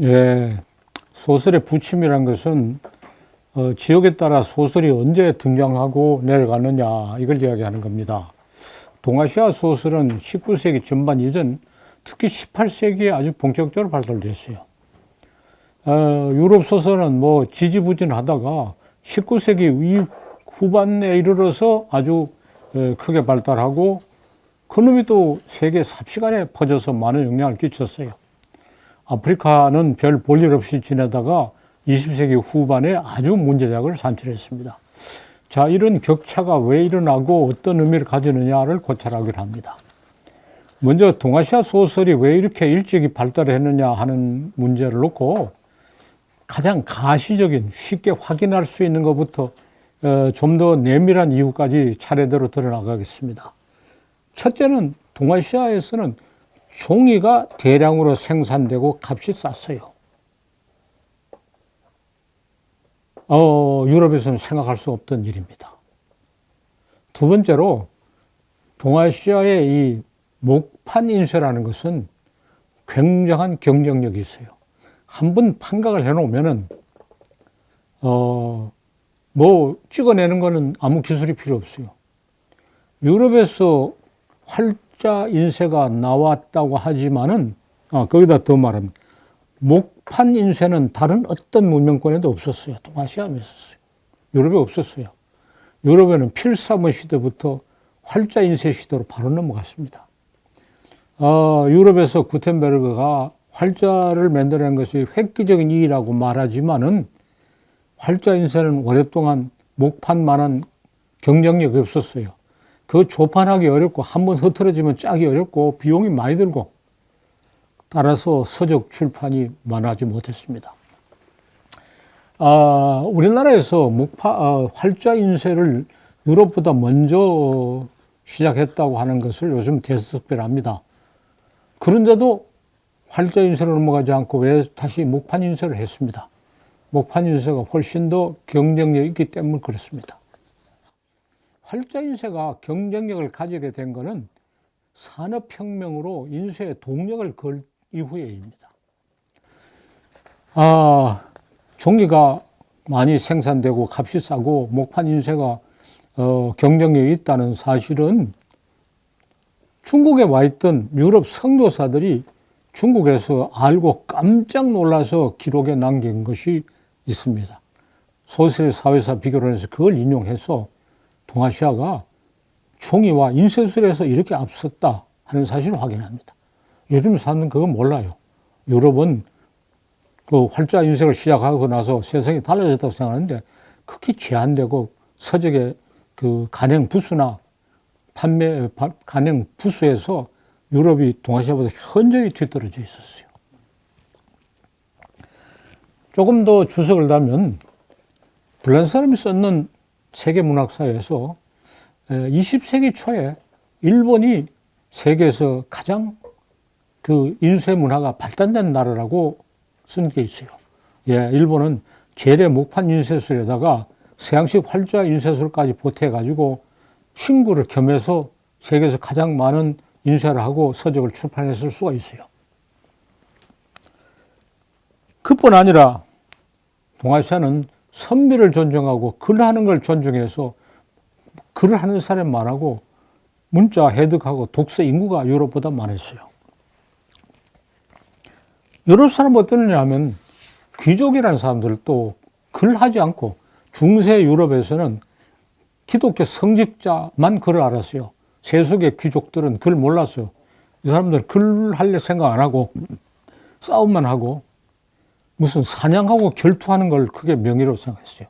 예, 소설의 부침이란 것은 지역에 따라 소설이 언제 등장하고 내려가느냐 이걸 이야기하는 겁니다. 동아시아 소설은 19세기 전반 이전, 특히 18세기에 아주 본격적으로 발달됐어요. 유럽 소설은 뭐 지지부진하다가 19세기 후반에 이르러서 아주 크게 발달하고 그놈이 또 세계 삽시간에 퍼져서 많은 영향을 끼쳤어요. 아프리카는 별 볼일 없이 지내다가 20세기 후반에 아주 문제작을 산출했습니다. 자, 이런 격차가 왜 일어나고 어떤 의미를 가지느냐를 고찰하기로 합니다. 먼저 동아시아 소설이 왜 이렇게 일찍이 발달했느냐 하는 문제를 놓고 가장 가시적인 쉽게 확인할 수 있는 것부터 좀 더 내밀한 이유까지 차례대로 드러나가겠습니다. 첫째는 동아시아에서는 종이가 대량으로 생산되고 값이 쌌어요. 유럽에서는 생각할 수 없던 일입니다. 두 번째로 동아시아의 이 목판 인쇄라는 것은 굉장한 경쟁력이 있어요. 한번 판각을 해놓으면은 뭐 찍어내는 거는 아무 기술이 필요 없어요. 유럽에서 활자 인쇄가 나왔다고 하지만은 거기다 더 말합니다. 목판 인쇄는 다른 어떤 문명권에도 없었어요. 동아시아에 있었어요. 유럽에 없었어요. 유럽에는 필사모 시대부터 활자 인쇄 시대로 바로 넘어갔습니다. 유럽에서 구텐베르그가 활자를 만들어낸 것이 획기적인 일이라고 말하지만은 활자 인쇄는 오랫동안 목판만한 경쟁력이 없었어요. 그 조판하기 어렵고 한번 흐트러지면 짜기 어렵고 비용이 많이 들고 따라서 서적 출판이 많아지 못했습니다. 우리나라에서 활자 인쇄를 유럽보다 먼저 시작했다고 하는 것을 요즘 대수특별합니다. 그런데도 활자 인쇄로 넘어가지 않고 왜 다시 목판 인쇄를 했습니다. 목판 인쇄가 훨씬 더 경쟁력이 있기 때문에 그렇습니다. 활자 인쇄가 경쟁력을 가지게 된 것은 산업혁명으로 인쇄에 동력을 걸 이후에입니다. 종이가 많이 생산되고 값이 싸고 목판 인쇄가 경쟁력이 있다는 사실은 중국에 와 있던 유럽 선교사들이 중국에서 알고 깜짝 놀라서 기록에 남긴 것이 있습니다. 소설 사회사 비교를 해서 그걸 인용해서 동아시아가 종이와 인쇄술에서 이렇게 앞섰다 하는 사실을 확인합니다. 요즘 사람들은 그건 몰라요. 유럽은 그 활자 인쇄를 시작하고 나서 세상이 달라졌다고 생각하는데 극히 제한되고 서적의 그 간행 부수나 간행 부수에서 유럽이 동아시아보다 현저히 뒤떨어져 있었어요. 조금 더 주석을 달면 불란 사람이 썼는 세계문학사에서 20세기 초에 일본이 세계에서 가장 그 인쇄 문화가 발달된 나라라고 쓴 게 있어요. 일본은 재래 목판 인쇄술에다가 서양식 활자 인쇄술까지 보태가지고 친구를 겸해서 세계에서 가장 많은 인쇄를 하고 서적을 출판했을 수가 있어요. 그뿐 아니라 동아시아는 선비를 존중하고 글하는 걸 존중해서 글을 하는 사람이 많고 문자 해독하고 독서 인구가 유럽보다 많았어요. 유럽 사람은 어떠냐 하면 귀족이라는 사람들도 글하지 않고 중세 유럽에서는 기독교 성직자만 글을 알았어요. 세속의 귀족들은 글 몰랐어요. 이 사람들은 글 할 생각 안 하고 싸움만 하고 무슨 사냥하고 결투하는 걸 크게 명예로 생각했어요.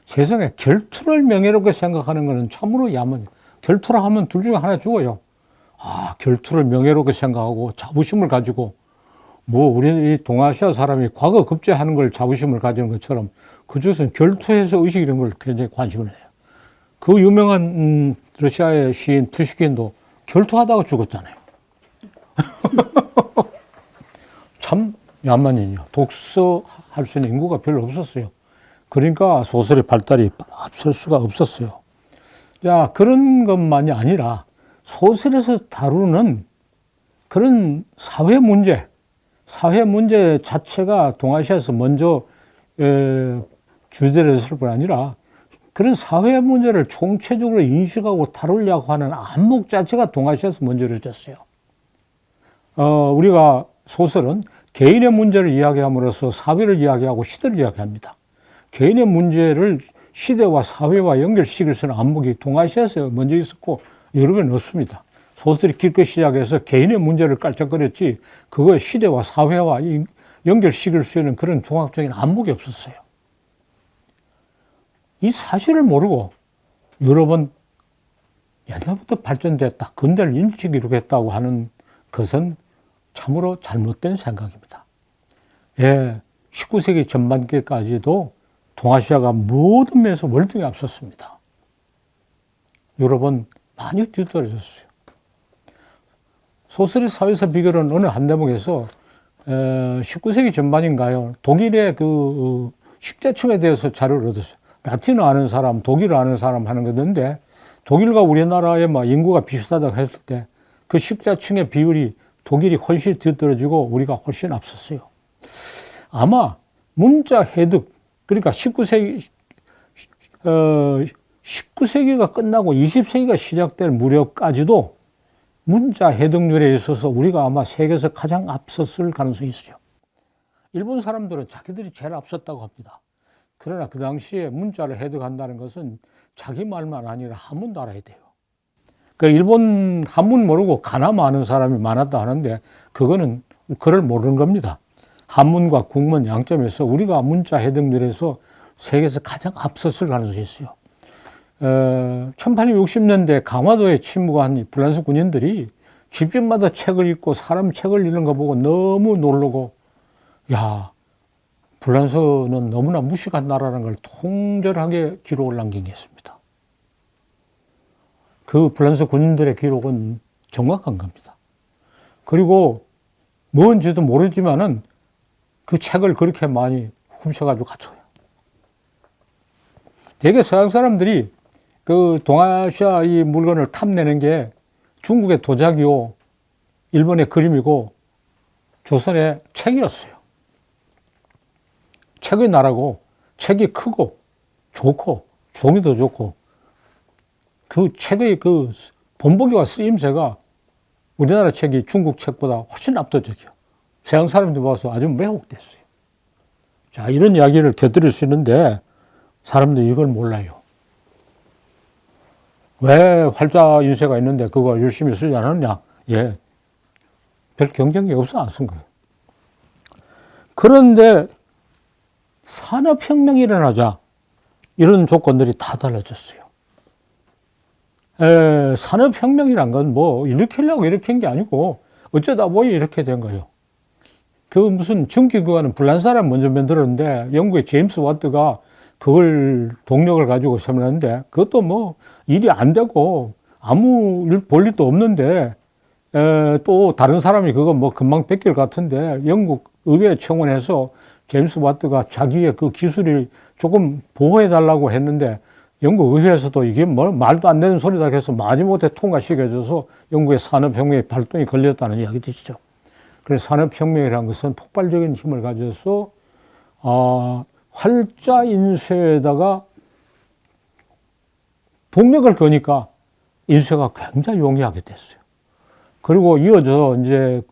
세상에 결투를 명예롭게 생각하는 것은 참으로 야만해요. 결투를 하면 둘 중에 하나 죽어요. 결투를 명예롭게 생각하고 자부심을 가지고 우리 동아시아 사람이 과거 급제하는 걸 자부심을 가지는 것처럼 그중에서는 결투에서 의식 이런 걸 굉장히 관심을 해요. 그 유명한 러시아의 시인 푸시킨도 결투하다가 죽었잖아요. 참 야만인이요. 독서할 수 있는 인구가 별로 없었어요. 그러니까 소설의 발달이 앞설 수가 없었어요. 자, 그런 것만이 아니라 소설에서 다루는 그런 사회 문제, 사회 문제 자체가 동아시아에서 먼저 주제를 했을 뿐 아니라 그런 사회 문제를 총체적으로 인식하고 다루려고 하는 안목 자체가 동아시아에서 먼저 이루어졌어요. 우리가 소설은 개인의 문제를 이야기함으로써 사회를 이야기하고 시대를 이야기합니다. 개인의 문제를 시대와 사회와 연결시킬 수 있는 안목이 동아시아에서 먼저 있었고 유럽에는 없습니다. 소설이 길게 시작해서 개인의 문제를 깔짝거렸지 그거 시대와 사회와 연결시킬 수 있는 그런 종합적인 안목이 없었어요. 이 사실을 모르고 유럽은 옛날부터 발전됐다, 근대를 일찍 이루겠다고 하는 것은 참으로 잘못된 생각입니다. 19세기 전반기까지도 동아시아가 모든 면에서 월등히 앞섰습니다. 유럽은 많이 뒤떨어졌어요. 소설의 사회사 비결은 어느 한 대목에서 19세기 전반인가요? 독일의 그 식자층에 대해서 자료를 얻었어요. 라틴어 아는 사람, 독일어 아는 사람 하는 건데 독일과 우리나라의 인구가 비슷하다고 했을 때 그 식자층의 비율이 독일이 훨씬 뒤떨어지고 우리가 훨씬 앞섰어요. 아마 문자 해득, 그러니까 19세기가 끝나고 20세기가 시작될 무렵까지도 문자 해독률에 있어서 우리가 아마 세계에서 가장 앞섰을 가능성이 있어요. 일본 사람들은 자기들이 제일 앞섰다고 합니다. 그러나 그 당시에 문자를 해독한다는 것은 자기 말만 아니라 한문도 알아야 돼요. 그러니까 일본 한문 모르고 가나마 아는 사람이 많았다 하는데 그거는 그걸 모르는 겁니다. 한문과 국문 양점에서 우리가 문자 해독률에서 세계에서 가장 앞섰을 가능성이 있어요. 1860년대 강화도에 침묵한 프랑스 군인들이 집집마다 책을 읽고 사람 책을 읽는 거 보고 너무 놀라고, 야, 프랑스는 너무나 무식한 나라라는 걸 통절하게 기록을 남긴 게 있습니다. 그 프랑스 군인들의 기록은 정확한 겁니다. 그리고 뭔지도 모르지만은 그 책을 그렇게 많이 훔쳐가지고 갖춰요. 대개 서양 사람들이 그 동아시아 이 물건을 탐내는 게 중국의 도자기요, 일본의 그림이고 조선의 책이었어요. 책의 나라고 책이 크고 좋고 종이도 좋고 그 책의 그 본보기와 쓰임새가 우리나라 책이 중국 책보다 훨씬 압도적이에요. 서양 사람들이 봐서 아주 매혹됐어요. 자, 이런 이야기를 곁들일 수 있는데 사람들이 이걸 몰라요. 왜 활자 인쇄가 있는데 그거 열심히 쓰지 않았냐? 별 경쟁력이 없어 안 쓴 거예요. 그런데 산업혁명이 일어나자 이런 조건들이 다 달라졌어요. 산업혁명이란 건 이렇게 하려고 이렇게 한 게 아니고 어쩌다 보니 이렇게 된 거예요. 그 무슨 전기기관은 불란사람 먼저 만들었는데 영국의 제임스 와트가 그걸 동력을 가지고 설명하는데 그것도 일이 안 되고 아무 일 볼 일도 없는데 또 다른 사람이 그거 금방 뺏길 같은데 영국 의회 청원해서 제임스 와트가 자기의 그 기술을 조금 보호해 달라고 했는데 영국 의회에서도 이게 말도 안 되는 소리다 해서 마지못해 통과시켜줘서 영국의 산업혁명의 발동이 걸렸다는 이야기 되시죠. 그래서 산업혁명이라는 것은 폭발적인 힘을 가져서 활자 인쇄에다가 동력을 거니까 인쇄가 굉장히 용이하게 됐어요. 그리고 이어져 이제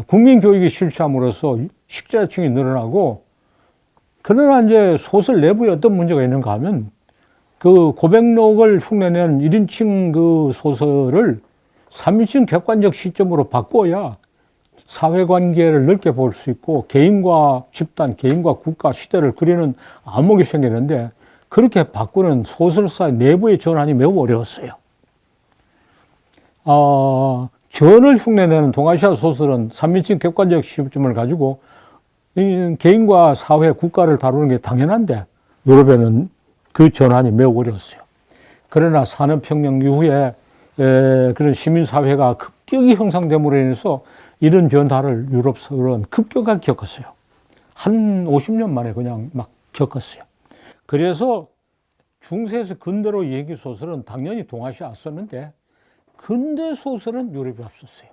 국민교육이 실시함으로써 식자층이 늘어나고, 그러나 이제 소설 내부에 어떤 문제가 있는가 하면 그 고백록을 흉내낸 1인칭 그 소설을 3인칭 객관적 시점으로 바꿔야 사회관계를 넓게 볼 수 있고 개인과 집단, 개인과 국가, 시대를 그리는 안목이 생기는데 그렇게 바꾸는 소설사 내부의 전환이 매우 어려웠어요. 전을 흉내내는 동아시아 소설은 3인칭 객관적 시점을 가지고 개인과 사회, 국가를 다루는 게 당연한데 유럽에는 그 전환이 매우 어려웠어요. 그러나 산업혁명 이후에 그런 시민사회가 급격히 형성됨으로 인해서 이런 변화를 유럽서는 급격하게 겪었어요. 한 50년 만에 그냥 막 겪었어요. 그래서 중세에서 근대로 얘기 소설은 당연히 동아시아 앞섰는데 근대 소설은 유럽이 앞섰어요.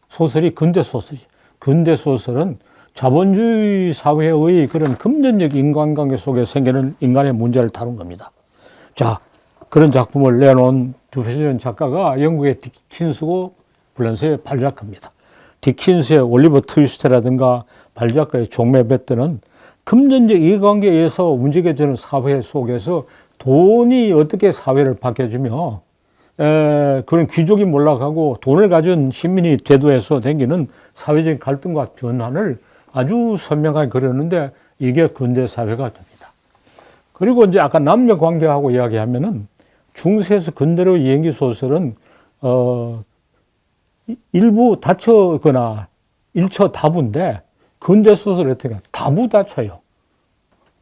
소설이 근대 소설이. 근대 소설은 자본주의 사회의 그런 금전적 인간관계 속에 생기는 인간의 문제를 다룬 겁니다. 자, 그런 작품을 내놓은 듀페시온 작가가 영국의 디킨스고 프랑스의 발자크입니다. 디킨스의 올리버 트위스트라든가 발자크의 존 메베트는 금전적 이해관계에 의해서 움직여지는 사회 속에서 돈이 어떻게 사회를 바뀌어주며 그런 귀족이 몰락하고 돈을 가진 시민이 대도해서 생기는 사회적인 갈등과 변환을 아주 선명하게 그렸는데 이게 근대 사회가 됩니다. 그리고 이제 아까 남녀 관계하고 이야기하면은 중세에서 근대로 이행기 소설은 일부 다처거나 일처 다부인데 근대 소설 어떻게 다부다처요.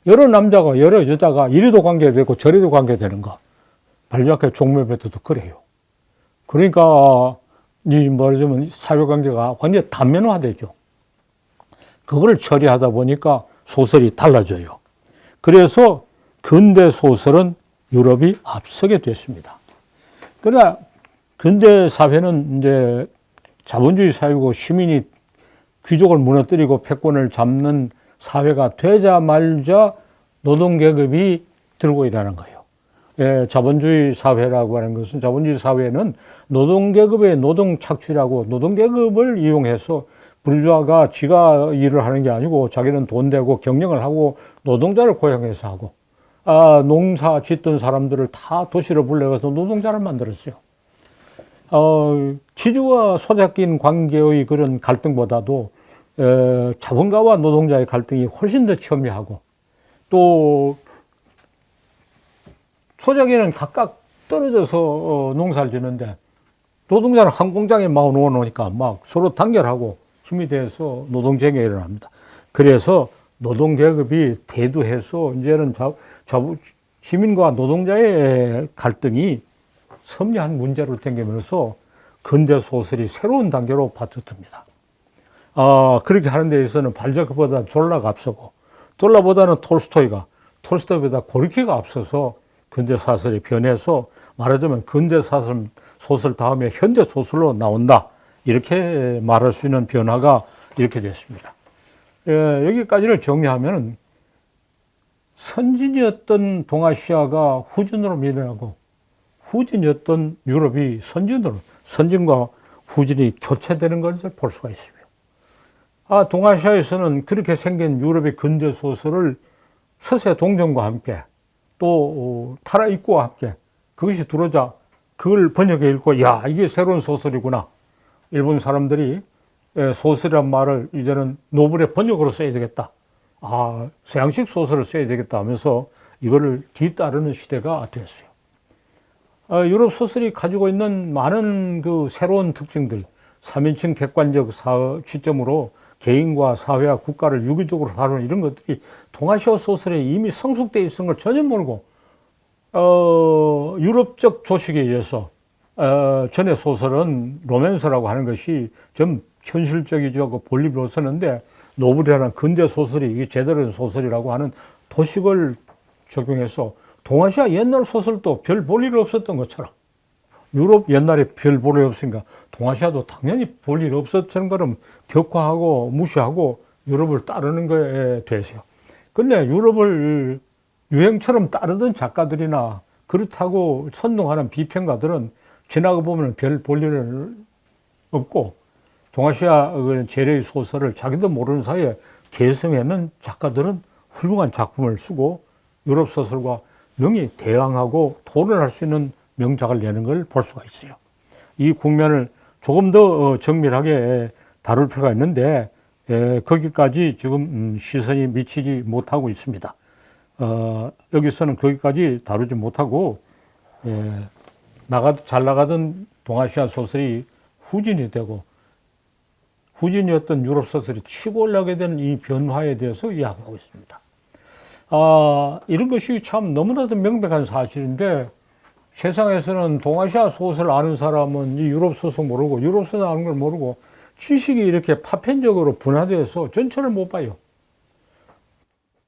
여러 남자가 여러 여자가 이리도 관계되고 저리도 관계되는 거. 발자크의 종묘배트도 그래요. 그러니까 이 말하자면 사회관계가 완전히 단면화되죠. 그걸 처리하다 보니까 소설이 달라져요. 그래서 근대 소설은 유럽이 앞서게 됐습니다. 그러나 근대 사회는 이제 자본주의 사회고 시민이 귀족을 무너뜨리고 패권을 잡는 사회가 되자마자 노동계급이 들고 일하는 거예요. 예, 자본주의 사회라고 하는 것은 자본주의 사회는 노동계급의 노동 착취라고 노동계급을 이용해서 부르주아가 지가 일을 하는 게 아니고 자기는 돈 대고 경영을 하고 노동자를 고용해서 하고 농사 짓던 사람들을 다 도시로 불러가서 노동자를 만들었어요. 지주와 소작인 관계의 그런 갈등보다도 자본가와 노동자의 갈등이 훨씬 더 첨예하고 또 소작인은 각각 떨어져서 농사를 짓는데 노동자는 한 공장에 막 놓으니까 막 서로 단결하고 힘이 돼서 노동쟁이 일어납니다. 그래서 노동계급이 대두해서 이제는 시민과 노동자의 갈등이 섬유한 문제로 생기면서 근대 소설이 새로운 단계로 받쳐듭니다. 그렇게 하는 데 있어서는 발자크보다 졸라가 앞서고 졸라보다는 톨스토이보다 고르키가 앞서서 근대 사설이 변해서 말하자면 근대 소설 다음에 현대 소설로 나온다. 이렇게 말할 수 있는 변화가 이렇게 됐습니다. 여기까지를 정리하면 선진이었던 동아시아가 후진으로 밀려나고 후진이었던 유럽이 선진과 후진이 교체되는 것을 볼 수가 있습니다. 동아시아에서는 그렇게 생긴 유럽의 근대 소설을 서세 동정과 함께 또 타라 입구와 함께 그것이 들어오자 그걸 번역해 읽고 야 이게 새로운 소설이구나. 일본 사람들이 소설이란 말을 이제는 노블의 번역으로 써야 되겠다. 서양식 소설을 써야 되겠다 하면서 이거를 뒤따르는 시대가 되었어요. 유럽 소설이 가지고 있는 많은 그 새로운 특징들, 3인칭 객관적 시점으로 개인과 사회와 국가를 유기적으로 다루는 이런 것들이 동아시아 소설에 이미 성숙되어 있는 걸 전혀 모르고 유럽적 조식에 의해서 전의 소설은 로맨스라고 하는 것이 좀 현실적이죠. 볼일이 없었는데 노블이라는 근대 소설이 이게 제대로 된 소설이라고 하는 도식을 적용해서 동아시아 옛날 소설도 별 볼일이 없었던 것처럼 유럽 옛날에 별 볼일이 없으니까 동아시아도 당연히 볼일이 없었던 것처럼 격화하고 무시하고 유럽을 따르는 거에 대해서요. 근데 유럽을 유행처럼 따르던 작가들이나 그렇다고 선동하는 비평가들은 지나가 보면 별 볼일은 없고 동아시아 재래의 소설을 자기도 모르는 사이에 개성해낸 작가들은 훌륭한 작품을 쓰고 유럽 소설과 능히 대항하고 토론할 수 있는 명작을 내는 걸 볼 수가 있어요. 이 국면을 조금 더 정밀하게 다룰 필요가 있는데 거기까지 지금 시선이 미치지 못하고 있습니다. 여기서는 거기까지 다루지 못하고 잘 나가던 동아시아 소설이 후진이 되고 후진이었던 유럽 소설이 치고 올라가게 되는 이 변화에 대해서 이야기하고 있습니다. 이런 것이 참 너무나도 명백한 사실인데 세상에서는 동아시아 소설 아는 사람은 이 유럽 소설 모르고 유럽 소설 아는 걸 모르고 지식이 이렇게 파편적으로 분화되어서 전체를 못 봐요.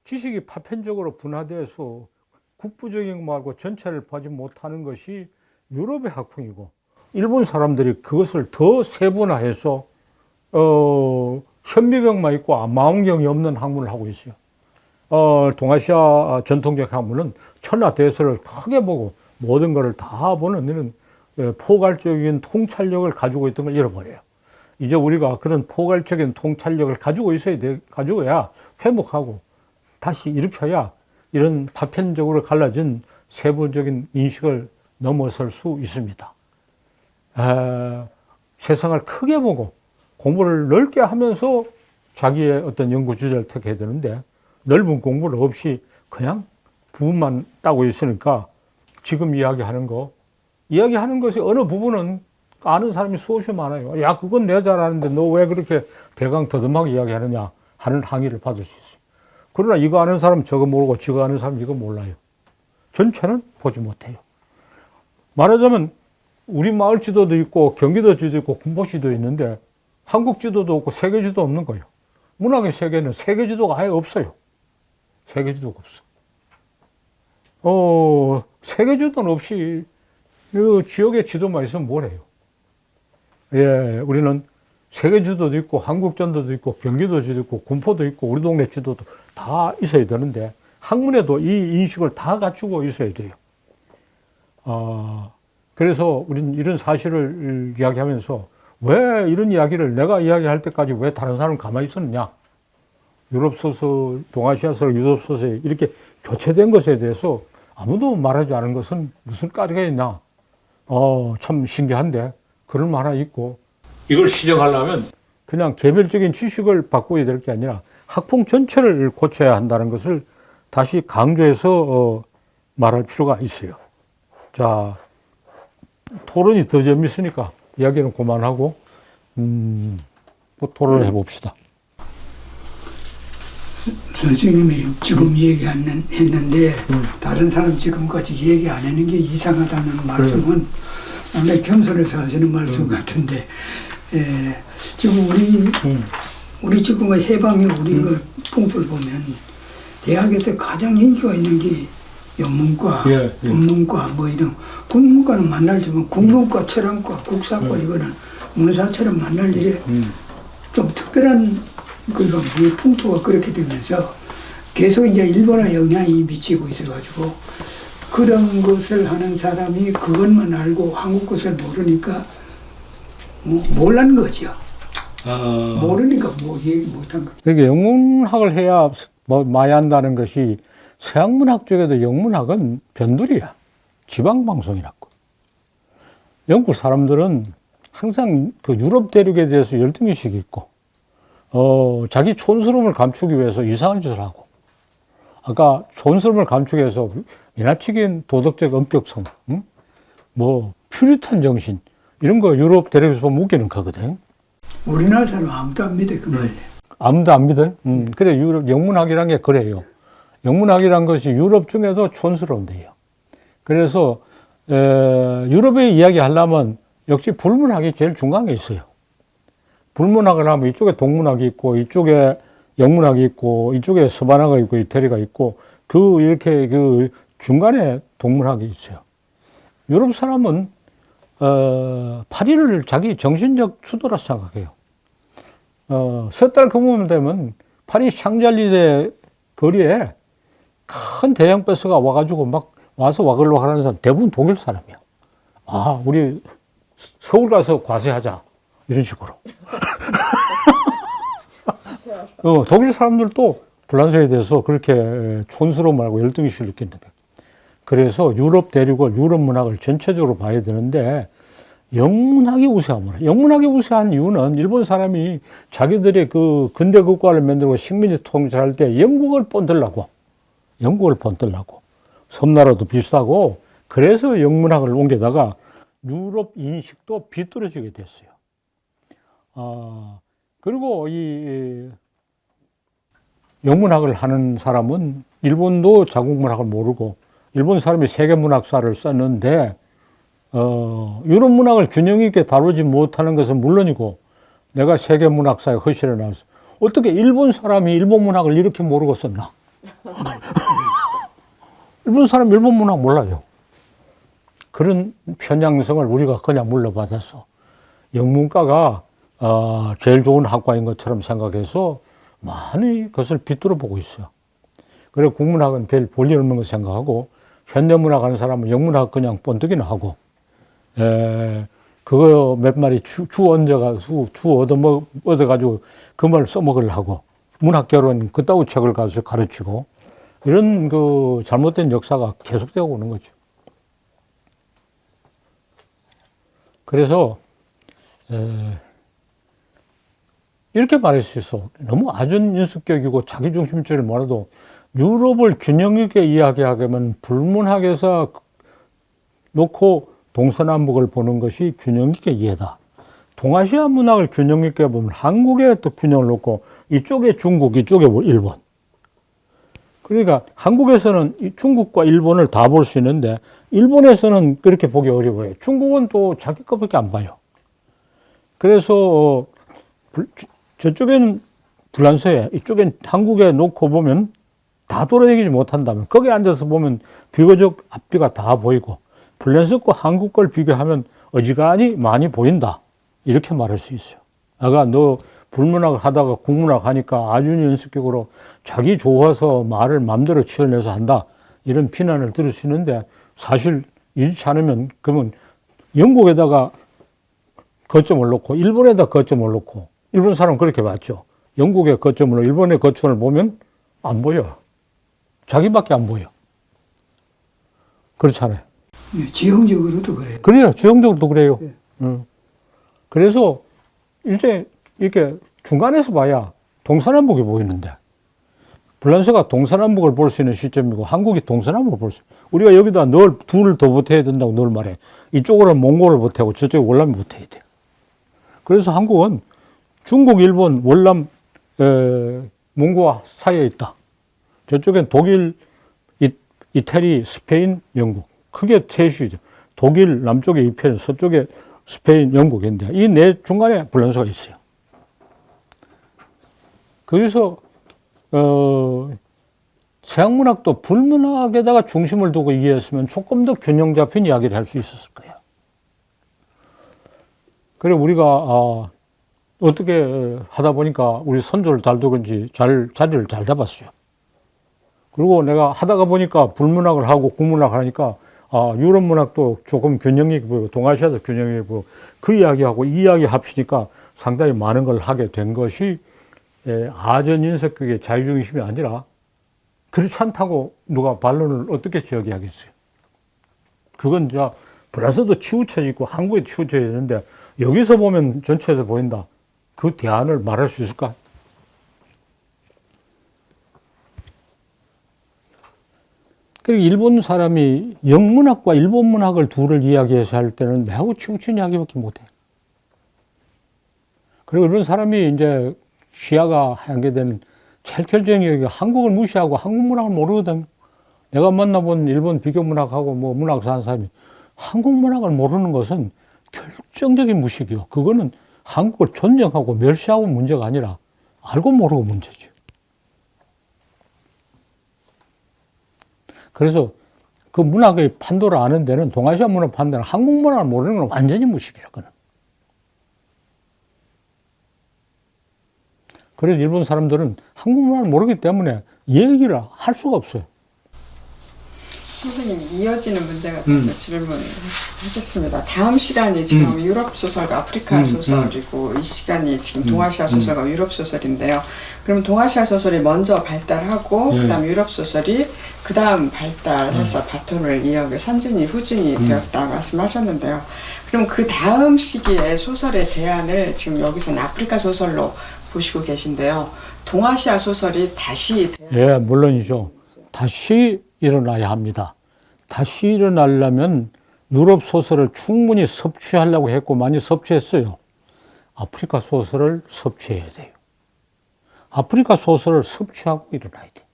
지식이 파편적으로 분화되어서 국부적인 거 말고 전체를 보지 못하는 것이 유럽의 학풍이고 일본 사람들이 그것을 더 세분화해서 현미경만 있고 망원경이 없는 학문을 하고 있어요. 동아시아 전통적 학문은 천하대서를 크게 보고 모든 것을 다 보는 이런 포괄적인 통찰력을 가지고 있던 걸 잃어버려요. 이제 우리가 그런 포괄적인 통찰력을 가지고 가지고야 회복하고 다시 일으켜야 이런 파편적으로 갈라진 세부적인 인식을 넘어설 수 있습니다. 세상을 크게 보고 공부를 넓게 하면서 자기의 어떤 연구 주제를 택해야 되는데 넓은 공부를 없이 그냥 부분만 따고 있으니까 지금 이야기하는 것이 어느 부분은 아는 사람이 수없이 많아요. 야, 그건 내가 잘 아는데 너 왜 그렇게 대강 더듬하게 이야기하느냐 하는 항의를 받을 수 있어요. 그러나 이거 아는 사람 저거 모르고 저거 아는 사람 이거 몰라요. 전체는 보지 못해요. 말하자면 우리 마을 지도도 있고 경기도 지도도 있고 군포시도 있는데 한국 지도도 없고 세계 지도 없는 거예요. 문학의 세계는 세계 지도가 아예 없어요. 세계 지도가 없어. 세계 지도는 없이 이 지역의 지도만 있으면 뭘 해요? 예, 우리는 세계 지도도 있고 한국 전도도 있고 경기도 지도 있고 군포도 있고 우리 동네 지도도 다 있어야 되는데 학문에도 이 인식을 다 갖추고 있어야 돼요. 그래서 우리는 이런 사실을 이야기하면서 왜 이런 이야기를 내가 이야기할 때까지 왜 다른 사람은 가만히 있었느냐? 유럽 소설, 동아시아 소설, 유럽 소설이 이렇게 교체된 것에 대해서 아무도 말하지 않은 것은 무슨 까닭이 있나? 참 신기한데 그럴 만화 있고 이걸 시정하려면 그냥 개별적인 지식을 바꿔야 될 게 아니라 학풍 전체를 고쳐야 한다는 것을 다시 강조해서 말할 필요가 있어요. 자, 토론이 더 재밌으니까 이야기는 그만하고 뭐 토론을 해봅시다. 선생님이 지금 얘기했는데 다른 사람 지금까지 얘기 안 하는 게 이상하다는 말씀은 상당히 겸손해서 하시는 말씀 같은데 지금 우리 지금의 해방의 우리 풍토를 보면 대학에서 가장 인기가 있는 게 영문과, 법문과 뭐 이런 국문과는 만날지만 국문과, 철학과, 국사과 이거는 문사처럼 만날 일에 좀 특별한 그러니까 우리 풍토가 그렇게 되면서 계속 이제 일본의 영향이 미치고 있어가지고 그런 것을 하는 사람이 그것만 알고 한국 것을 모르니까 몰란 거죠. 모르니까 뭐 얘기 못한 거. 그러니까 영문학을 해야 뭐 많이 한다는 것이 서양문학 쪽에도 영문학은 변두리야. 지방방송이라고. 영국 사람들은 항상 그 유럽 대륙에 대해서 열등의식이 있고 자기 촌스러움을 감추기 위해서 이상한 짓을 하고, 아까 촌스러움을 감추기 위해서 지나치게 도덕적 엄격성, 뭐 퓨리탄 정신 이런 거 유럽 대륙에서 보면 웃기는 거거든. 우리나라 사람 아무도 안 믿어 그 말래. 아무도 안 믿어요. 그래 유럽 영문학이란 게 그래요. 영문학이란 것이 유럽 중에도 촌스러운데요. 그래서 유럽의 이야기 하려면 역시 불문학이 제일 중간에 있어요. 불문학을 하면 이쪽에 동문학이 있고 이쪽에 영문학이 있고 이쪽에 서반화가 있고 이태리가 있고 이렇게 그 중간에 동문학이 있어요. 유럽 사람은 파리를 자기 정신적 수도라 생각해요. 석 달 근무만 되면 파리 샹젤리제 거리에 큰 대형 버스가 와가지고 막 와서 와글와글 하는 사람 대부분 독일 사람이야. 우리 서울 가서 과세하자 이런 식으로. 독일 사람들도 불란서에 대해서 그렇게 촌스러움 말고 열등의식을 느낀다. 그래서 유럽 대륙을, 유럽 문학을 전체적으로 봐야 되는데 영문학이 우세합니다. 영문학이 우세한 이유는 일본 사람이 자기들의 그 근대 국가를 만들고 식민지 통치할 때 영국을 본들라고 섬나라도 비싸고 그래서 영문학을 옮겨다가 유럽 인식도 비뚤어지게 됐어요. 그리고 이 영문학을 하는 사람은 일본도 자국문학을 모르고 일본 사람이 세계문학사를 썼는데 유럽 문학을 균형 있게 다루지 못하는 것은 물론이고 내가 세계문학사에 허실에 나와서 어떻게 일본 사람이 일본 문학을 이렇게 모르고 썼나? 일본 사람 일본 문학 몰라요. 그런 편향성을 우리가 그냥 물러받아서 영문과가 제일 좋은 학과인 것처럼 생각해서 많이 그것을 비뚤어 보고 있어요. 그리고 국문학은 별 볼일 없는 거 생각하고 현대문학 하는 사람은 영문학 그냥 번뜩이나 하고 그거 몇 마리 주 얻어가지고 그 말 써먹으려 하고 문학결은 그따구 책을 가서 가르치고 이런 그 잘못된 역사가 계속되어 오는 거죠. 그래서 이렇게 말할 수 있어. 너무 아전인수격이고 자기중심주의를 몰라도 유럽을 균형 있게 이야기하려면 불문학에서 놓고 동서남북을 보는 것이 균형 있게 이해다. 동아시아 문학을 균형 있게 보면 한국에 또 균형을 놓고 이쪽에 중국, 이쪽에 일본. 그러니까 한국에서는 이 중국과 일본을 다 볼 수 있는데 일본에서는 그렇게 보기 어려워요. 중국은 또 자기 것밖에 안 봐요. 그래서 저쪽에는 불란서에 이쪽엔 한국에 놓고 보면 다 돌아다니지 못한다면 거기 앉아서 보면 비교적 앞뒤가 다 보이고 불란서 거 한국 걸 비교하면 어지간히 많이 보인다. 이렇게 말할 수 있어요. 아까 너 불문학을 하다가 국문학 하니까 아주 연습격으로 자기 좋아서 말을 마음대로 치어내서 한다. 이런 비난을 들을 수 있는데 사실 이렇지 않으면 그러면 영국에다가 거점을 놓고 일본에다 거점을 놓고 일본 사람은 그렇게 봤죠. 영국의 거점으로 일본의 거점을 보면 안 보여. 자기밖에 안 보여. 그렇잖아요. 지형적으로도 그래요. 그래요. 지형적으로도 그래요. 네. 그래서 이제 이렇게 중간에서 봐야 동서남북이 보이는데 불란서가 동서남북을 볼 수 있는 시점이고 한국이 동서남북을 볼 수 있어요. 우리가 여기다 둘을 더 보태야 된다고 늘 말해. 이쪽으로는 몽골을 보태고 저쪽에 월남을 보태야 돼요. 그래서 한국은 중국, 일본, 월남, 몽고와 사이에 있다. 저쪽엔 독일, 이태리, 스페인, 영국. 크게 셋이죠. 독일, 남쪽에 이편, 서쪽에 스페인, 영국인데 이 네 중간에 불란서가 있어요. 그래서 서양문학도 불문학에다가 중심을 두고 이해했으면 조금 더 균형 잡힌 이야기를 할 수 있었을 거예요. 그래 우리가 어떻게 하다 보니까 우리 선조를 잘 두건지 자리를 잘 잡았어요. 그리고 내가 하다가 보니까 불문학을 하고 국문학을 하니까 유럽 문학도 조금 균형 있게 보이고 동아시아도 균형 있게 보이고 그 이야기하고 이 이야기 합치니까 상당히 많은 걸 하게 된 것이 아전인석격의 자유중심이 아니라 그렇지 않다고 누가 반론을 어떻게 저기하겠어요. 그건 이제 불란서도 치우쳐 있고 한국에 치우쳐 있는데 여기서 보면 전체에서 보인다. 그 대안을 말할 수 있을까? 그리고 일본 사람이 영문학과 일본 문학을 둘을 이야기해서 할 때는 매우 치우친 이야기밖에 못해. 그리고 이런 사람이 이제 시야가 한계되는 제일 결정적인 이야기가 한국을 무시하고 한국 문학을 모르거든. 내가 만나본 일본 비교 문학하고 뭐 문학사 하는 사람이 한국 문학을 모르는 것은 결정적인 무식이요. 그거는 한국을 존경하고 멸시하고 문제가 아니라 알고 모르고 문제죠. 그래서 그 문학의 판도를 아는 데는 동아시아 문학 판도는 한국 문학을 모르는 건 완전히 무식이라. 그는. 그래서 일본 사람들은 한국 문화를 모르기 때문에 얘기를 할 수가 없어요. 선생님, 이어지는 문제가 돼서 질문하겠습니다. 다음 시간이 지금 유럽 소설과 아프리카 소설이고 이 시간이 지금 동아시아 소설과 유럽 소설인데요. 그럼 동아시아 소설이 먼저 발달하고 그다음 유럽 소설이 그다음 발달해서 바톤을 이어서 선진이 후진이 되었다 말씀하셨는데요. 그럼 그 다음 시기에 소설의 대안을 지금 여기서는 아프리카 소설로 보시고 계신데요. 동아시아 소설이 다시 예, 물론이죠. 다시 일어나야 합니다. 다시 일어나려면 유럽 소설을 충분히 섭취하려고 했고 많이 섭취했어요. 아프리카 소설을 섭취해야 돼요. 아프리카 소설을 섭취하고 일어나야 돼요.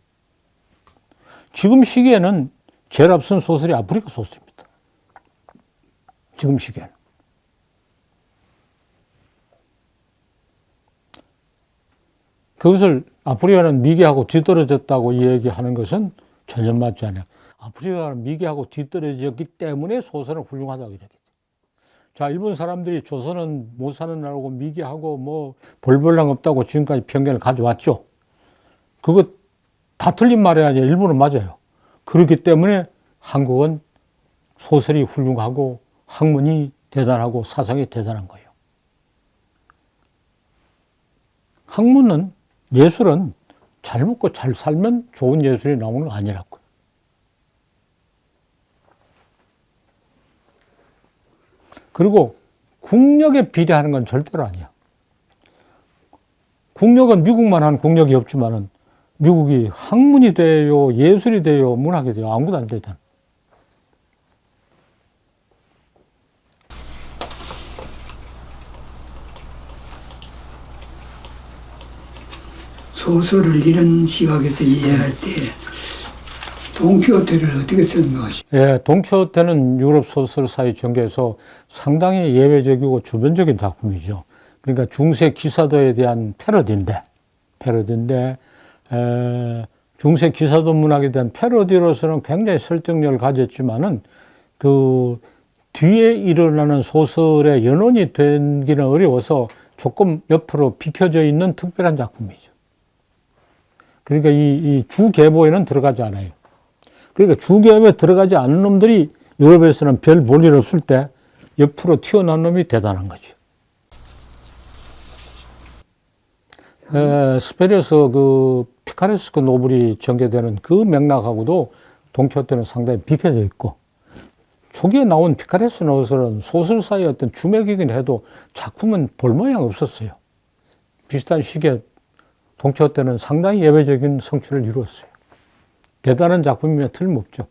지금 시기에는 제일 앞선 소설이 아프리카 소설입니다. 지금 시기에는. 그것을 아프리카는 미개하고 뒤떨어졌다고 얘기하는 것은 전혀 맞지 않아요. 아프리카는 미개하고 뒤떨어졌기 때문에 소설은 훌륭하다고 이야기해요. 자, 일본 사람들이 조선은 못 사는 나라고 미개하고 뭐 볼볼랑 없다고 지금까지 편견을 가져왔죠. 그거 다 틀린 말이 아니에요. 일본은 맞아요. 그렇기 때문에 한국은 소설이 훌륭하고 학문이 대단하고 사상이 대단한 거예요. 학문은, 예술은 잘 먹고 잘 살면 좋은 예술이 나오는 거 아니라고. 그리고 국력에 비례하는 건 절대로 아니야. 국력은 미국만 한 국력이 없지만은 미국이 학문이 돼요, 예술이 돼요, 문학이 돼요, 아무것도 안 되잖아. 소설을 이런 시각에서 이해할 때 돈키호테를 어떻게 설명하시죠? 예, 돈키호테는 유럽 소설사의 전개에서 상당히 예외적이고 주변적인 작품이죠. 그러니까 중세 기사도에 대한 패러디인데 중세 기사도 문학에 대한 패러디로서는 굉장히 설득력을 가졌지만은 그 뒤에 일어나는 소설의 연원이 되기는 어려워서 조금 옆으로 비켜져 있는 특별한 작품이죠. 그러니까 이 주계보에는 들어가지 않아요. 그러니까 주계보에 들어가지 않은 놈들이 유럽에서는 별 볼 일 없을 때 옆으로 튀어나온 놈이 대단한 거죠. 스페리어스 그 피카레스크 노블이 전개되는 그 맥락하고도 돈키호테는 상당히 비켜져 있고, 초기에 나온 피카레스크 노블은 소설사의 어떤 주맥이긴 해도 작품은 볼 모양 없었어요. 비슷한 시기에 돈키호테는 상당히 예외적인 성취를 이루었어요. 대단한 작품이면 틀림없죠.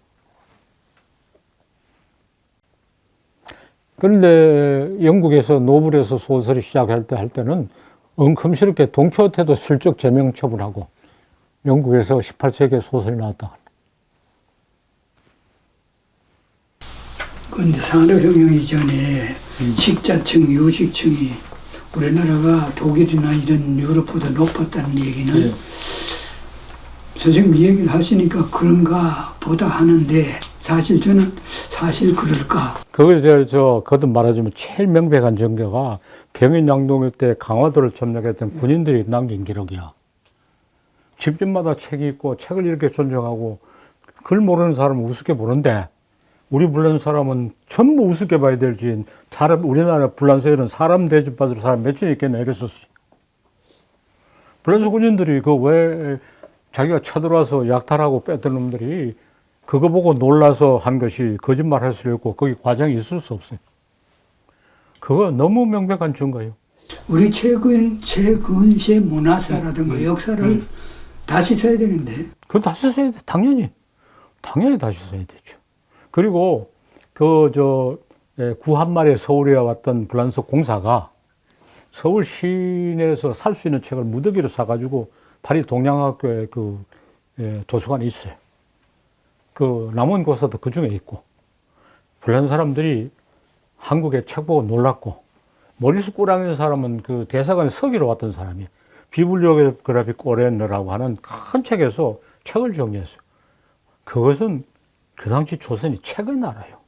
그런데 영국에서 노블에서 소설이 시작할 때는 엉큼스럽게 돈키호테도 슬쩍 제명 처분하고 영국에서 18세기에 소설이 나왔다. 그런데 산업혁명 이전에 식자층, 유식층이 우리나라가 독일이나 이런 유럽보다 높았다는 얘기는 선생님 이 얘기를 하시니까 그런가 보다 하는데 사실 저는 사실 그럴까? 그걸 거듭 말하자면 제일 명백한 증거가 병인양동일 때 강화도를 점령했던 군인들이 남긴 기록이야. 집집마다 책이 있고 책을 이렇게 존중하고 글 모르는 사람은 우습게 보는데 우리 불란 사람은 전부 우습게 봐야 될지 우리나라 불란서에는 사람 대접받을 사람 몇천 있겠나 이랬었어요. 불란서 군인들이 그 왜 자기가 쳐들어와서 약탈하고 뺐던 놈들이 그거 보고 놀라서 한 것이 거짓말 할 수 없고 거기 과정이 있을 수 없어요. 그거 너무 명백한 증거예요. 우리 최근시의 문화사라든가 역사를 다시 써야 되는데. 그거 다시 써야 돼. 당연히 다시 써야 되죠. 그리고 구한말에 서울에 왔던 불란서 공사가 서울 시내에서 살 수 있는 책을 무더기로 사가지고 파리 동양학교에 도서관에 있어요. 그 남은 고사도 그 중에 있고, 불란 사람들이 한국의 책 보고 놀랐고, 모리스 꾸랑이라는 사람은 그 대사관에 서기로 왔던 사람이 비블리오그래픽 오렌너라고 하는 큰 책에서 책을 정리했어요. 그것은 그 당시 조선이 책의 나라예요.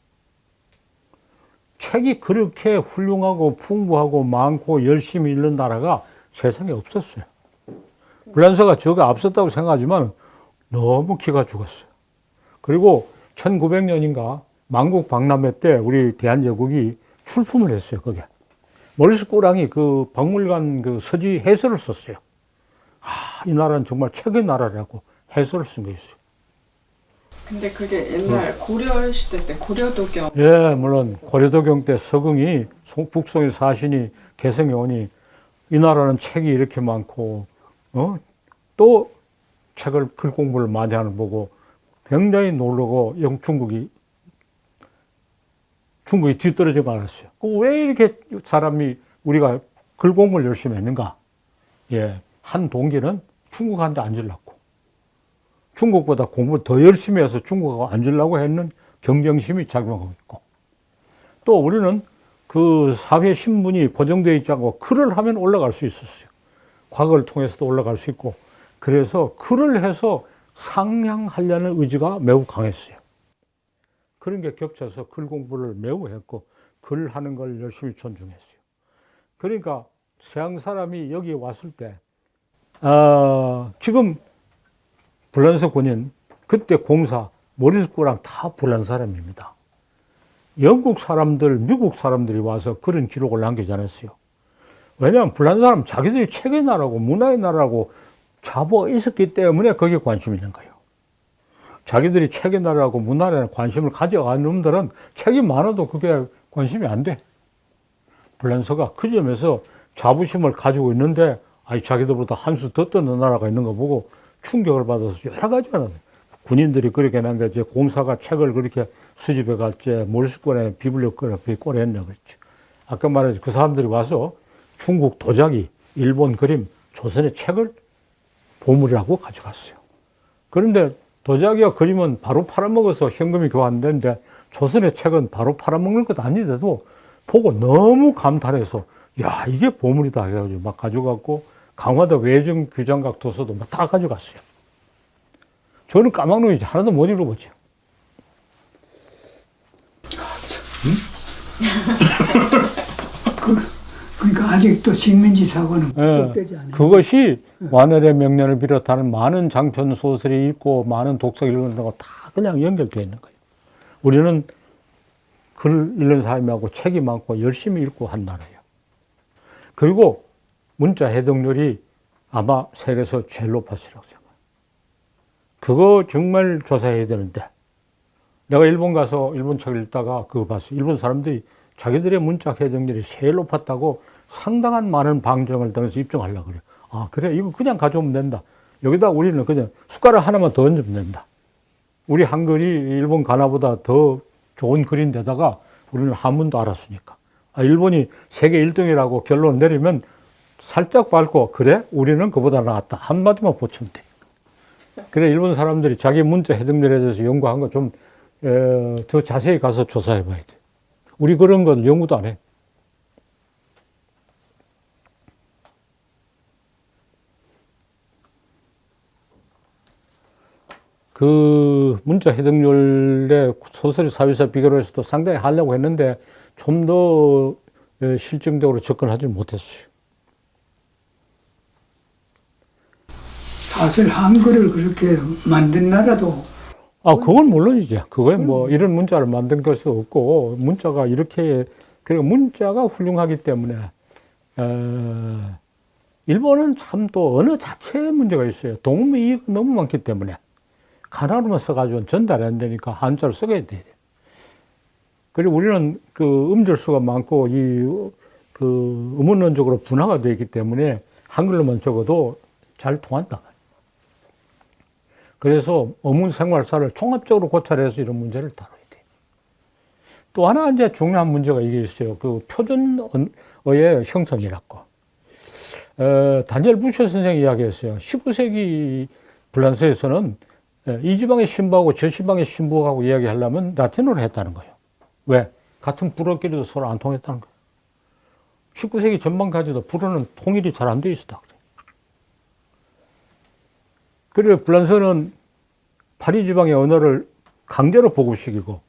책이 그렇게 훌륭하고 풍부하고 많고 열심히 읽는 나라가 세상에 없었어요. 불란서가 저거 앞섰다고 생각하지만 너무 기가 죽었어요. 그리고 1900년인가 만국 박람회 때 우리 대한제국이 출품을 했어요, 거기에. 모리스 꾸랑이 그 박물관 그 서지 해설을 썼어요. 이 나라는 정말 책의 나라라고 해설을 쓴 게 있어요. 근데 그게 옛날 고려 시대 때 고려도경. 예, 물론 고려도경 때 서궁이 북송의 사신이 개성에 오니 이 나라는 책이 이렇게 많고 또 책을 글 공부를 많이 하는 거 보고 굉장히 놀라고 중국이 뒤떨어지고 말았어요. 왜 이렇게 사람이 우리가 글 공부를 열심히 했는가? 예, 한 동기는 중국한테 앉으려고. 중국보다 공부 더 열심히 해서 중국하고 앉으려고 했는 경쟁심이 작용하고 있고, 또 우리는 그 사회 신분이 고정되어 있지 않고 글을 하면 올라갈 수 있었어요. 과거를 통해서도 올라갈 수 있고, 그래서 글을 해서 상향하려는 의지가 매우 강했어요. 그런 게 겹쳐서 글 공부를 매우 했고, 글하는 걸 열심히 존중했어요. 그러니까 서양 사람이 여기 왔을 때 지금 불란서 군인 그때 공사 모리스코랑 다 불란 사람입니다. 영국 사람들, 미국 사람들이 와서 그런 기록을 남기지 않았어요. 왜냐하면 불란 사람 자기들이 책의 나라고 문화의 나라고 자부가 있었기 때문에 거기에 관심이 있는 거예요. 자기들이 책의 나라고 문화에 관심을 가져간 놈들은 책이 많아도 그게 관심이 안 돼. 불란서가 그 점에서 자부심을 가지고 있는데 자기들보다 한 수 더 떠는 나라가 있는 거 보고 충격을 받아서 여러 가지가 군인들이 그렇게 난 게 공사가 책을 그렇게 수집해 갈지 모리스권에 비블리오그래피 꼬리했나 그랬지. 아까 말했지 그 사람들이 와서 중국 도자기, 일본 그림, 조선의 책을 보물이라고 가져갔어요. 그런데 도자기와 그림은 바로 팔아먹어서 현금이 교환되는데 조선의 책은 바로 팔아먹는 것 아닌데도 보고 너무 감탄해서 야 이게 보물이다 해가지고 막 가져갔고 강화도 외정규장각 도서도 막 다 가져갔어요. 저는 까막눈이지 하나도 못 읽어보죠. 그러니까 아직도 식민지 사고는 극복되지 않아요. 그것이 완활의 명년을 비롯하는 많은 장편 소설이 있고 많은 독서 읽는 거다 그냥 연결되어 있는 거예요. 우리는 글 읽는 사람하고 책이 많고 열심히 읽고 한 나라예요. 그리고 문자 해독률이 아마 세계에서 제일 높았으라고 생각해요. 그거 정말 조사해야 되는데 내가 일본 가서 일본 책을 읽다가 그거 봤어요. 일본 사람들이 자기들의 문자 해독률이 제일 높았다고 상당한 많은 방정을 들어서 입증하려고 그래요. 그래 이거 그냥 가져오면 된다. 여기다 우리는 그냥 숟가락 하나만 더 얹으면 된다. 우리 한글이 일본 가나보다 더 좋은 글인데다가 우리는 한문도 알았으니까. 일본이 세계 1등이라고 결론 내리면 살짝 밟고 그래 우리는 그보다 낫다 한마디만 보치면 돼. 그래 일본 사람들이 자기 문자 해독률에 대해서 연구한 거 좀 더 자세히 가서 조사해 봐야 돼. 우리 그런 건 연구도 안 해. 그 문자 해독률의 소설의 사회사 비교를 해서도 상당히 하려고 했는데 좀 더 실증적으로 접근하지 못했어요. 사실 한글을 그렇게 만든 나라도 그건 물론이죠. 그거에 뭐 이런 문자를 만든 것이 없고 문자가 이렇게 그리고 문자가 훌륭하기 때문에 일본은 참 또 언어 자체에 문제가 있어요. 동무 이익이 너무 많기 때문에 가나로만 써가지고 전달이 안 되니까 한자를 써야 돼요. 그리고 우리는 그 음절수가 많고 그 음원론적으로 분화가 되어 있기 때문에 한글로만 적어도 잘 통한다. 그래서 어문 생활사를 종합적으로 고찰해서 이런 문제를 다뤄야 돼요. 또 하나 이제 중요한 문제가 이게 있어요. 그 표준어의 형성이라고. 다니엘 부셔 선생이 이야기했어요. 19세기 불란서에서는 이 지방의 신부하고 저 지방의 신부하고 이야기하려면 라틴어로 했다는 거예요. 왜? 같은 불어끼리도 서로 안 통했다는 거예요. 19세기 전반까지도 불어는 통일이 잘 안 돼 있었다 그래요. 그래서 불란서는 파리 지방의 언어를 강제로 보급시키고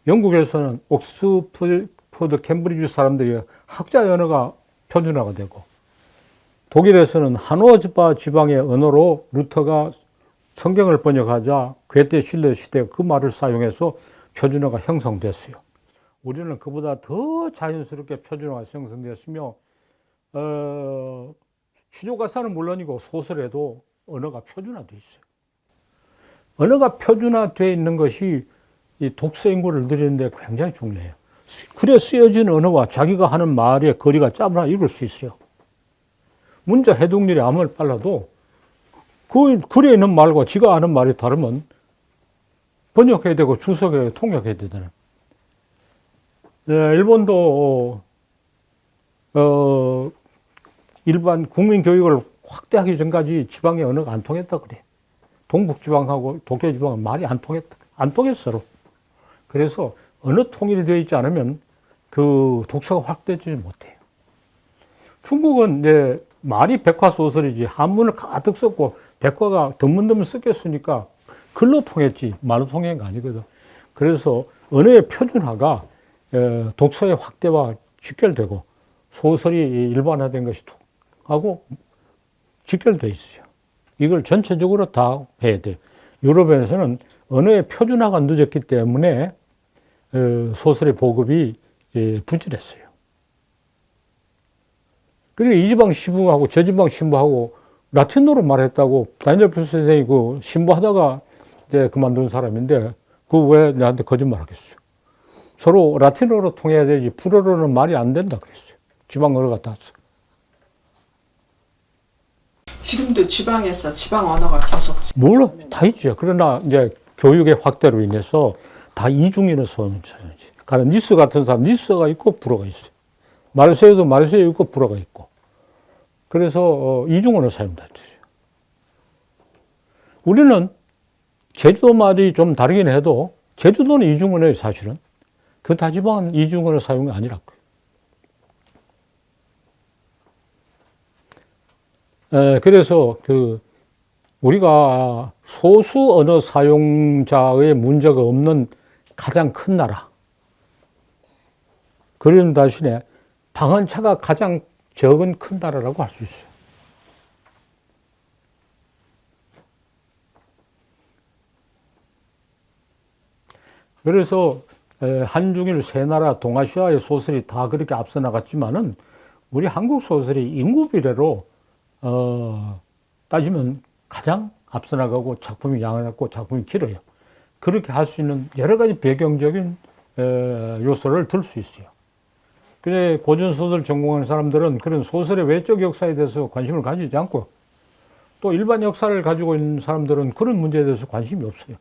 영국에서는 옥스퍼드 캠브리지 사람들이 학자의 언어가 표준화가 되고 독일에서는 하노버 지방의 언어로 루터가 성경을 번역하자 괴테 실레 시대 그 말을 사용해서 표준어가 형성됐어요. 우리는 그보다 더 자연스럽게 표준어가 형성됐으며 시조가사는 물론이고 소설에도 언어가 표준화되어 있어요. 언어가 표준화되어 있는 것이 이 독서 인구를 늘리는데 굉장히 중요해요. 글에 쓰여진 언어와 자기가 하는 말의 거리가 짧으나 읽을 수 있어요. 문자 해독률이 아무리 빨라도 그 글에 있는 말과 지가 아는 말이 다르면 번역해야 되고 주석에 통역해야 되잖아요. 일본도 일반 국민 교육을 확대하기 전까지 지방의 언어가 안 통했다 그래. 동북지방하고 도쿄지방은 말이 안 통했다. 안 통했어. 그래서 언어 통일이 되어 있지 않으면 그 독서가 확대되지 못해요. 중국은 이제 말이 백화소설이지 한문을 가득 썼고 백화가 드문드문 섞였으니까 글로 통했지 말로 통한 거 아니거든. 그래서 언어의 표준화가 독서의 확대와 직결되고 소설이 일반화된 것이 하고 직결돼 있어요. 이걸 전체적으로 다 해야 돼요. 유럽에서는 언어의 표준화가 늦었기 때문에 소설의 보급이 부진했어요. 그러니까 이 지방 신부하고 저 지방 신부하고 라틴어로 말했다고 다니엘 푸스 선생이 그 신부하다가 이제 그만둔 사람인데 그 왜 나한테 거짓말 하겠어요. 서로 라틴어로 통해야 되지 불어로는 말이 안 된다 그랬어요. 지방 언어가 다 써. 지금도 지방에서 지방 언어가 계속 물론 다 있죠. 그러나 이제 교육의 확대로 인해서 다 이중인을 사용하지. 그러니까 니스 같은 사람 니스가 있고 불어가 있어요. 마르세유도 마르세유 있고 불어가 있고. 그래서 이중언을 사용한다. 우리는 제주도 말이 좀 다르긴 해도 제주도는 이중언어예요, 사실은. 그 다지방은 이중언어 사용이 아니라고요. 그래서 우리가 소수 언어 사용자의 문제가 없는 가장 큰 나라. 그런 대신에 방언차가 가장 적은 큰 나라라고 할 수 있어요. 그래서 한중일 세 나라 동아시아의 소설이 다 그렇게 앞서 나갔지만은 우리 한국 소설이 인구 비례로 따지면 가장 앞서 나가고 작품이 양하고 작품이 길어요. 그렇게 할 수 있는 여러 가지 배경적인 요소를 들 수 있어요. 근데 고전소설 전공하는 사람들은 그런 소설의 외적 역사에 대해서 관심을 가지지 않고 또 일반 역사를 가지고 있는 사람들은 그런 문제에 대해서 관심이 없어요.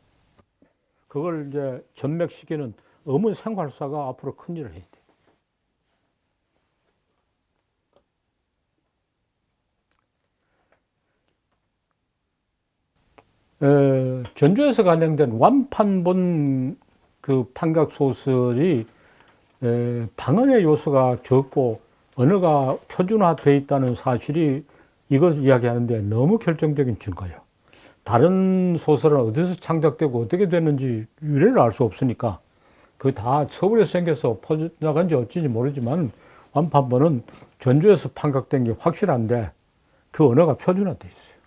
그걸 이제 전맥시키는 어문 생활사가 앞으로 큰 일을 해야 돼. 전주에서 간행된 완판본 그 판각 소설이 방언의 요소가 적고 언어가 표준화되어 있다는 사실이 이것을 이야기하는데 너무 결정적인 증거예요. 다른 소설은 어디서 창작되고 어떻게 됐는지 유래를 알 수 없으니까 그 다 서울에 생겨서 퍼져나간지 어찌인지 모르지만 완판본은 전주에서 판각된 게 확실한데 그 언어가 표준화되어 있어요.